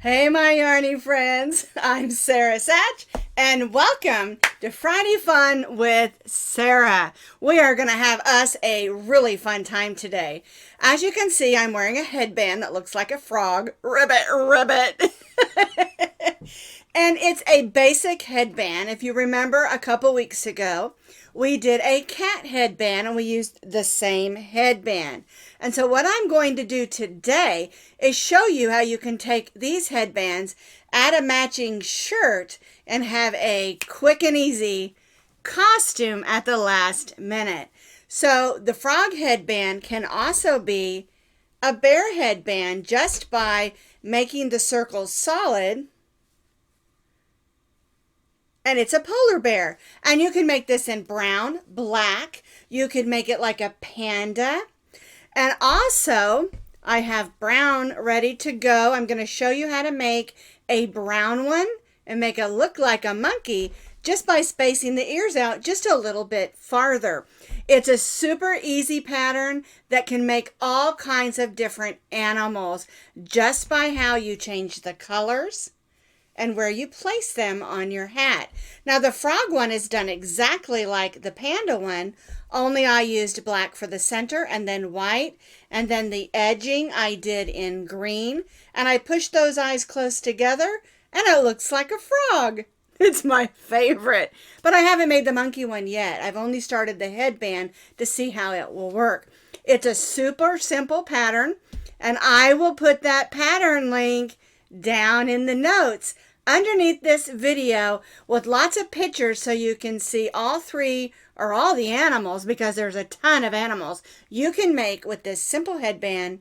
Hey, my yarny friends. I'm Sara Sach, and welcome to Friday Fun with Sara. We are going to have us a really fun time today. As you can see, I'm wearing a headband that looks like a frog. Ribbit, ribbit. And it's a basic headband. If you remember a couple weeks ago, we did a cat headband and we used the same headband. And so what I'm going to do today is show you how you can take these headbands, add a matching shirt, and have a quick and easy costume at the last minute. So the frog headband can also be a bear headband just by making the circles solid. And it's a polar bear. And you can make this in brown, black. You could make it like a panda. And also, I have brown ready to go. I'm going to show you how to make a brown one and make it look like a monkey just by spacing the ears out just a little bit farther. It's a super easy pattern that can make all kinds of different animals just by how you change the colors and where you place them on your hat. Now the frog one is done exactly like the panda one, only I used black for the center and then white, and then the edging I did in green, and I pushed those eyes close together and it looks like a frog. It's my favorite, but I haven't made the monkey one yet. I've only started the headband to see how it will work. It's a super simple pattern, and I will put that pattern link down in the notes underneath this video with lots of pictures so you can see all three or all the animals, because there's a ton of animals you can make with this simple headband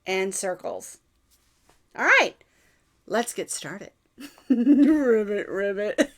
and circles. All right, let's get started. Ribbit, ribbit.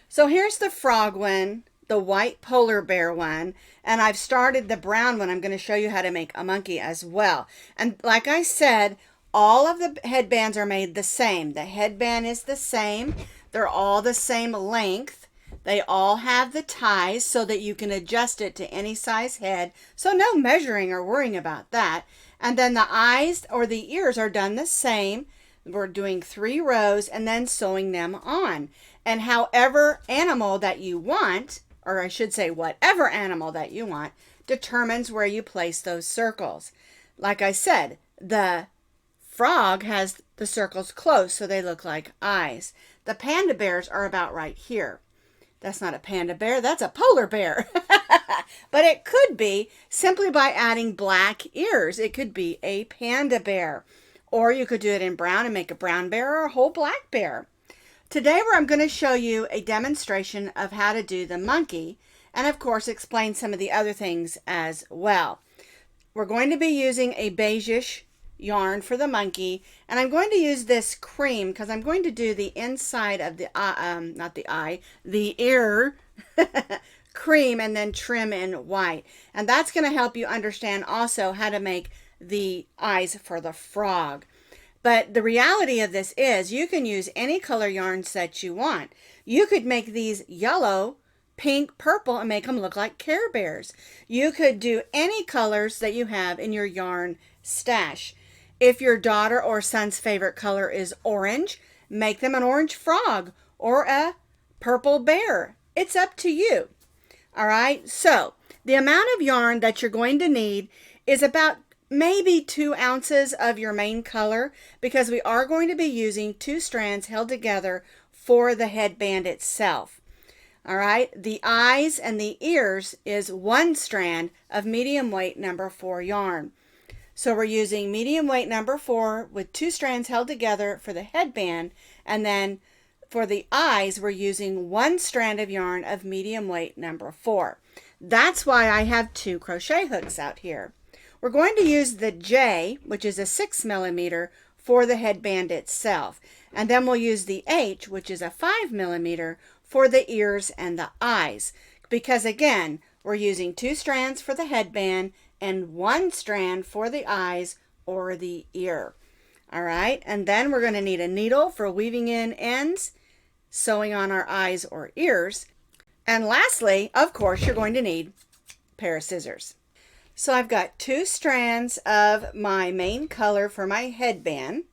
So here's the frog one, the white polar bear one, and I've started the brown one. I'm going to show you how to make a monkey as well. And like I said, all of the headbands are made the same. The headband is the same. They're all the same length. They all have the ties so that you can adjust it to any size head. So no measuring or worrying about that. And then the eyes or the ears are done the same. We're doing 3 rows and then sewing them on. And however animal that you want, or I should say whatever animal that you want, determines where you place those circles. Like I said, the frog has the circles close so they look like eyes. The panda bears are about right here. That's not a panda bear, that's a polar bear. But it could be simply by adding black ears. It could be a panda bear. Or you could do it in brown and make a brown bear or a whole black bear. Today I'm going to show you a demonstration of how to do the monkey, and of course explain some of the other things as well. We're going to be using a beigeish yarn for the monkey, and I'm going to use this cream because I'm going to do the inside of the not the eye, the ear cream, and then trim in white. And that's going to help you understand also how to make the eyes for the frog. But the reality of this is you can use any color yarns that you want. You could make these yellow, pink, purple, and make them look like Care Bears. You could do any colors that you have in your yarn stash. If your daughter or son's favorite color is orange, make them an orange frog or a purple bear. It's up to you. All right, so the amount of yarn that you're going to need is about maybe 2 ounces of your main color, because we are going to be using 2 strands held together for the headband itself. All right, the eyes and the ears is 1 strand of medium weight number 4 yarn. So we're using medium weight number 4 with 2 strands held together for the headband, and then for the eyes we're using 1 strand of yarn of medium weight number 4. That's why I have 2 crochet hooks out here. We're going to use the J, which is a 6 millimeter, for the headband itself, and then we'll use the H, which is a 5 millimeter, for the ears and the eyes, because again we're using 2 strands for the headband and 1 strand for the eyes or the ear. All right, and then we're going to need a needle for weaving in ends, sewing on our eyes or ears, and lastly, of course, you're going to need a pair of scissors. So I've got 2 strands of my main color for my headband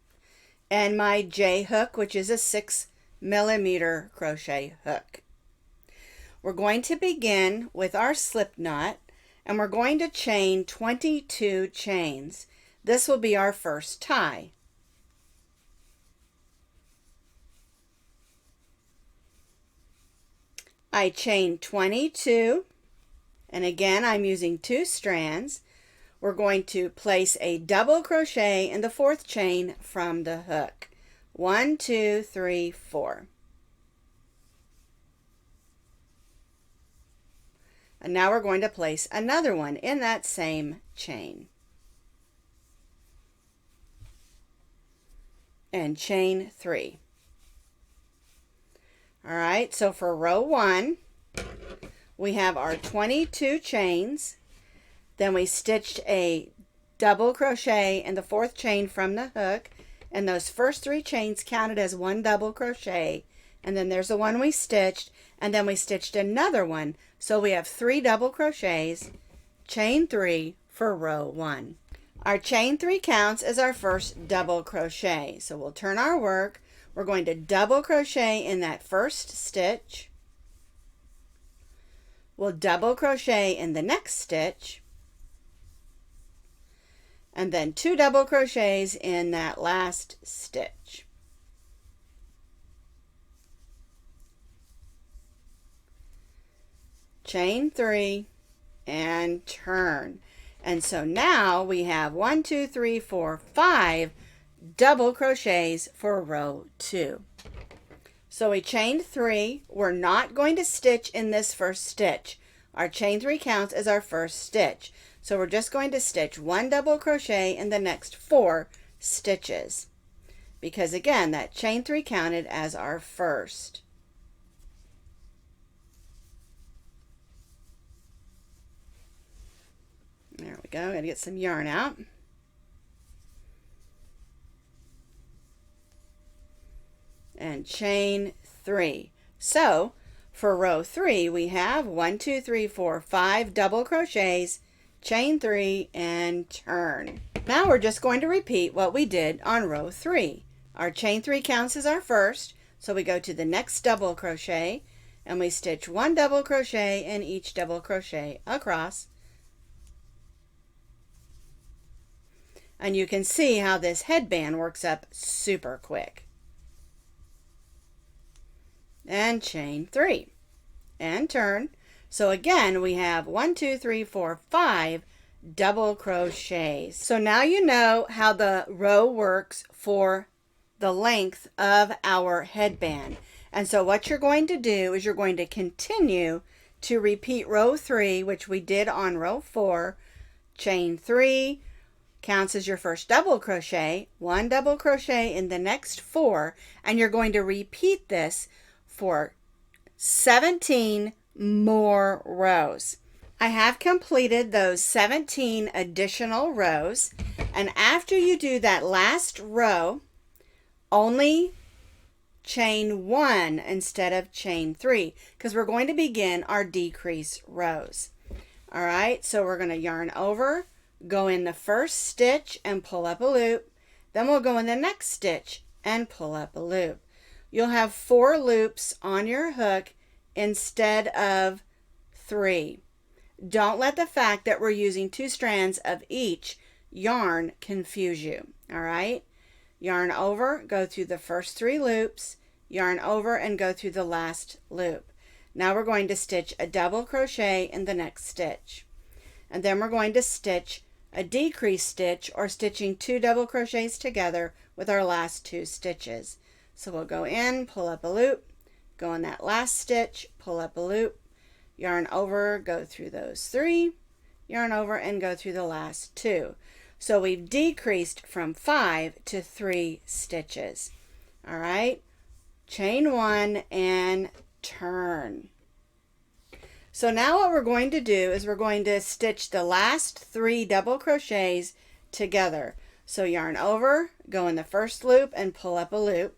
and my J hook, which is a 6mm crochet hook. We're going to begin with our slip knot, and we're going to chain 22 chains. This will be our first tie. I chain 22, and again I'm using 2 strands. We're going to place a double crochet in the 4th chain from the hook. 1, 2, 3, 4. And now we're going to place another one in that same chain. And chain 3. All right, so for row 1, we have our 22 chains. Then we stitched a double crochet in the 4th chain from the hook, and those first 3 chains counted as 1 double crochet. And then there's the one we stitched, and then we stitched another one. So we have 3 double crochets, chain 3 for row 1. Our chain 3 counts as our first double crochet. So we'll turn our work. We're going to double crochet in that first stitch. We'll double crochet in the next stitch. And then 2 double crochets in that last stitch. Chain 3 and turn. And so now we have 1, 2, 3, 4, 5 double crochets for row 2. So we chained 3. We're not going to stitch in this first stitch. Our chain 3 counts as our first stitch. So we're just going to stitch 1 double crochet in the next 4 stitches. Because again, that chain 3 counted as our first. There we go. Gotta get some yarn out. And chain 3. So for row 3, we have 1, 2, 3, 4, 5 double crochets, chain 3 and turn. Now we're just going to repeat what we did on row 3. Our chain 3 counts as our first, so we go to the next double crochet and we stitch 1 double crochet in each double crochet across. And you can see how this headband works up super quick. And chain 3 and turn. So again, we have 1, 2, 3, 4, 5 double crochets. So now you know how the row works for the length of our headband. And so what you're going to do is you're going to continue to repeat row 3, which we did on row 4. Chain 3 counts as your first double crochet, 1 double crochet in the next 4, and you're going to repeat this for 17 more rows. I have completed those 17 additional rows, and after you do that last row, only chain 1 instead of chain 3, because we're going to begin our decrease rows. All right, so we're going to yarn over, go in the first stitch and pull up a loop, then we'll go in the next stitch and pull up a loop. You'll have 4 loops on your hook instead of 3. Don't let the fact that we're using 2 strands of each yarn confuse you. All right, yarn over, go through the first 3 loops, yarn over and go through the last loop. Now we're going to stitch a double crochet in the next stitch, and then we're going to stitch a decrease stitch, or stitching 2 double crochets together with our last 2 stitches. So we'll go in, pull up a loop, go in that last stitch, pull up a loop, yarn over, go through those 3, yarn over and go through the last 2. So we've decreased from 5 to 3 stitches. All right, chain 1 and turn. So now what we're going to do is we're going to stitch the last 3 double crochets together. So yarn over, go in the first loop and pull up a loop,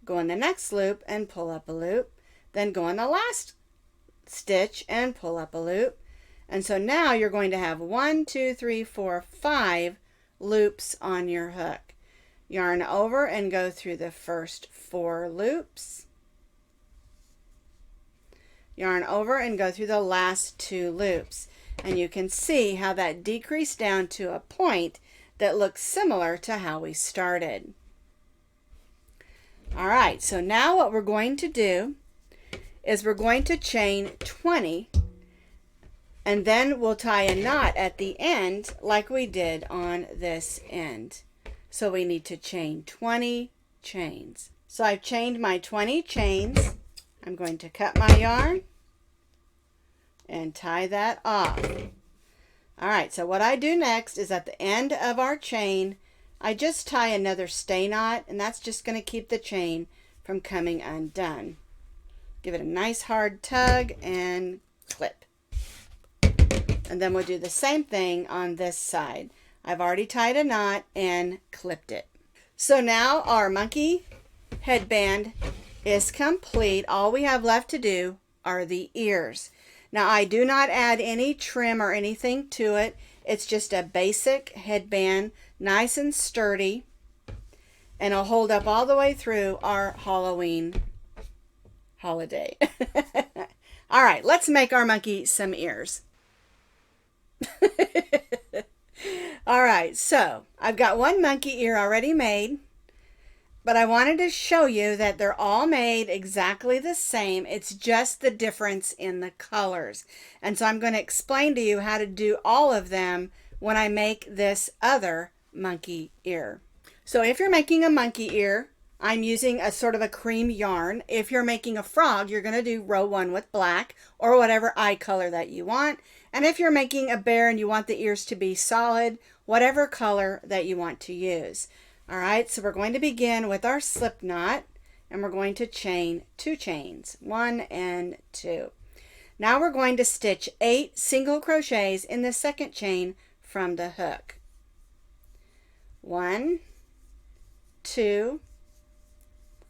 go in the next loop and pull up a loop, then go in the last stitch and pull up a loop, And so now you're going to have 1, 2, 3, 4, 5 loops on your hook. Yarn over and go through the first 4 loops. Yarn over and go through the last 2 loops. And you can see how that decreased down to a point that looks similar to how we started. All right, so now what we're going to do is we're going to chain 20, and then we'll tie a knot at the end like we did on this end. So we need to chain 20 chains. So I've chained my 20 chains. I'm going to cut my yarn and tie that off. All right, so what I do next is at the end of our chain, I just tie another stay knot, and that's just going to keep the chain from coming undone. Give it a nice hard tug and clip. And then we'll do the same thing on this side. I've already tied a knot and clipped it. So now our monkey headband is complete. All we have left to do are the ears. Now I do not add any trim or anything to it. It's just a basic headband, nice and sturdy, and it'll hold up all the way through our Halloween holiday. All right, let's make our monkey some ears. All right, so I've got one monkey ear already made, but I wanted to show you that they're all made exactly the same. It's just the difference in the colors. And so I'm going to explain to you how to do all of them when I make this other monkey ear. So if you're making a monkey ear, I'm using a sort of a cream yarn. If you're making a frog, you're going to do row 1 with black or whatever eye color that you want. And if you're making a bear and you want the ears to be solid, whatever color that you want to use. All right, so we're going to begin with our slip knot, and we're going to chain 2 chains, 1 and 2. Now we're going to stitch 8 single crochets in the second chain from the hook. 1, 2,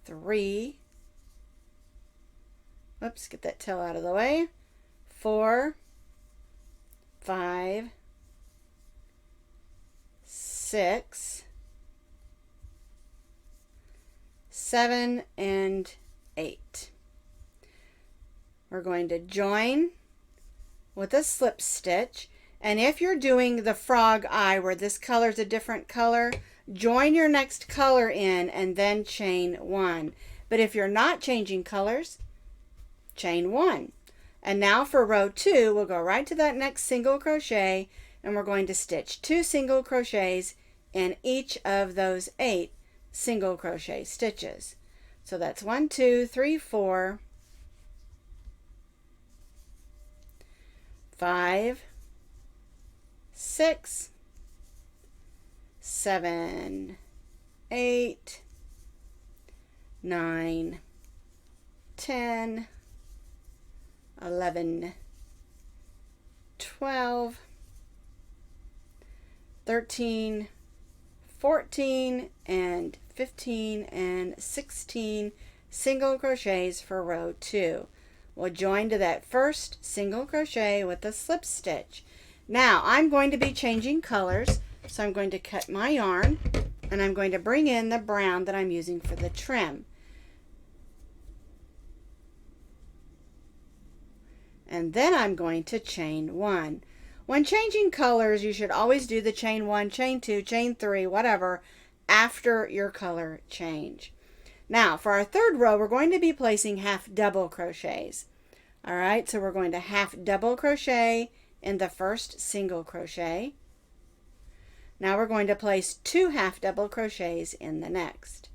3, oops, get that tail out of the way, 4, 5, 6, 7, and 8. We're going to join with a slip stitch, and if you're doing the frog eye where this color is a different color, join your next color in and then chain 1. But if you're not changing colors, chain 1. And now for row 2, we'll go right to that next single crochet, and we're going to stitch 2 single crochets in each of those 8 single crochet stitches. So that's 1, 2, 3, 4, 5, 6, 7, 8, 9, 10, 11, 12, 13, 14, and 15, and 16 single crochets for row 2. We'll join to that first single crochet with a slip stitch. Now I'm going to be changing colors, so I'm going to cut my yarn, and I'm going to bring in the brown that I'm using for the trim. And then I'm going to chain 1. When changing colors, you should always do the chain 1, chain 2, chain 3, whatever, after your color change. Now, for our third row, we're going to be placing half double crochets. All right, so we're going to half double crochet in the first single crochet. Now we're going to place 2 half double crochets in the next.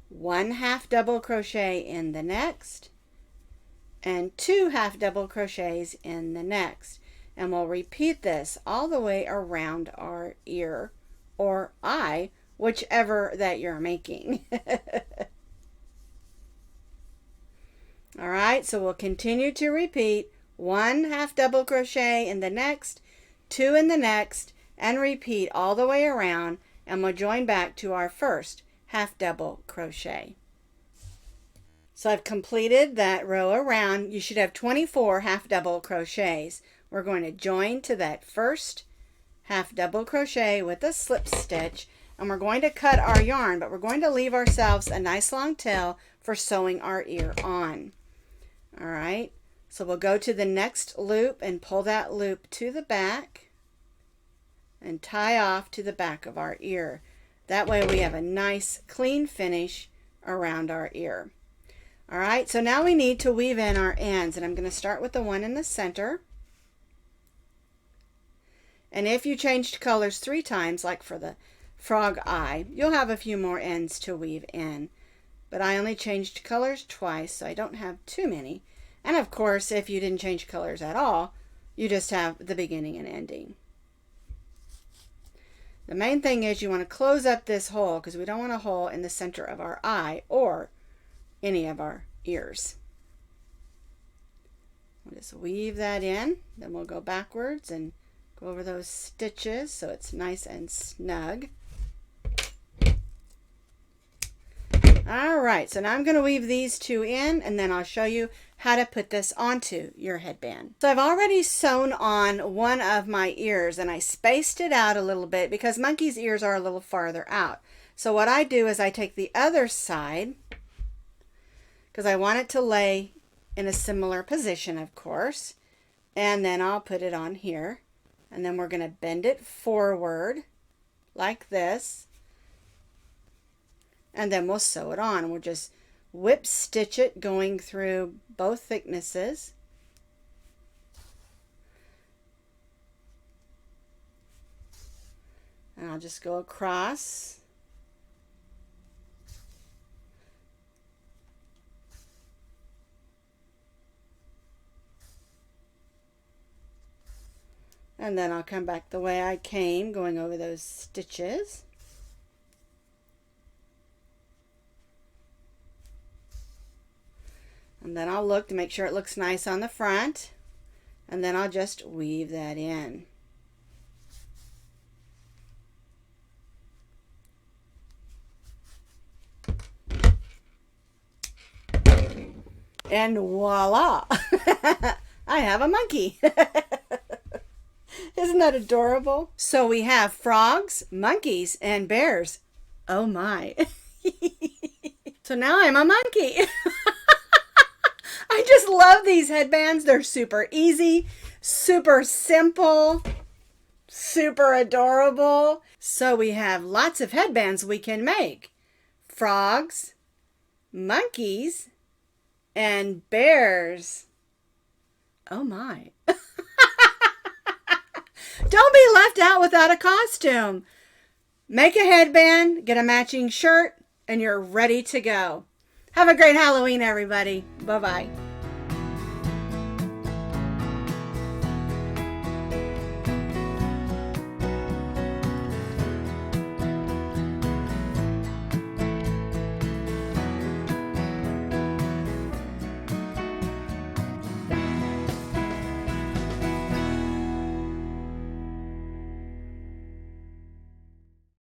1 half double crochet in the next, and 2 half double crochets in the next. And we'll repeat this all the way around our ear or eye, whichever that you're making. All right, so we'll continue to repeat 1 half double crochet in the next, 2 in the next, and repeat all the way around, and we'll join back to our first half double crochet. So I've completed that row around. You should have 24 half double crochets. We're going to join to that first half double crochet with a slip stitch, and we're going to cut our yarn, but we're going to leave ourselves a nice long tail for sewing our ear on. All right, so we'll go to the next loop and pull that loop to the back and tie off to the back of our ear. That way we have a nice clean finish around our ear. All right, so now we need to weave in our ends, and I'm going to start with the one in the center. And if you changed colors 3 times, like for the frog eye, you'll have a few more ends to weave in. But I only changed colors twice, so I don't have too many. And of course, if you didn't change colors at all, you just have the beginning and ending. The main thing is you want to close up this hole, because we don't want a hole in the center of our eye or any of our ears. We'll just weave that in, then we'll go backwards and go over those stitches so it's nice and snug. All right, so now I'm going to weave these 2 in, and then I'll show you how to put this onto your headband. So I've already sewn on one of my ears, and I spaced it out a little bit because Monkey's ears are a little farther out. So what I do is I take the other side, because I want it to lay in a similar position, of course, and then I'll put it on here, and then we're going to bend it forward like this, and then we'll sew it on. We'll just whip stitch it going through both thicknesses. And I'll just go across. And then I'll come back the way I came, going over those stitches. And then I'll look to make sure it looks nice on the front. And then I'll just weave that in. And voila! I have a monkey. Isn't that adorable? So we have frogs, monkeys, and bears. Oh my. So now I'm a monkey. I just love these headbands. They're super easy, super simple, super adorable. So we have lots of headbands we can make. Frogs, monkeys, and bears. Oh my. Don't be left out without a costume. Make a headband, get a matching shirt, and you're ready to go. Have a great Halloween, everybody. Bye-bye.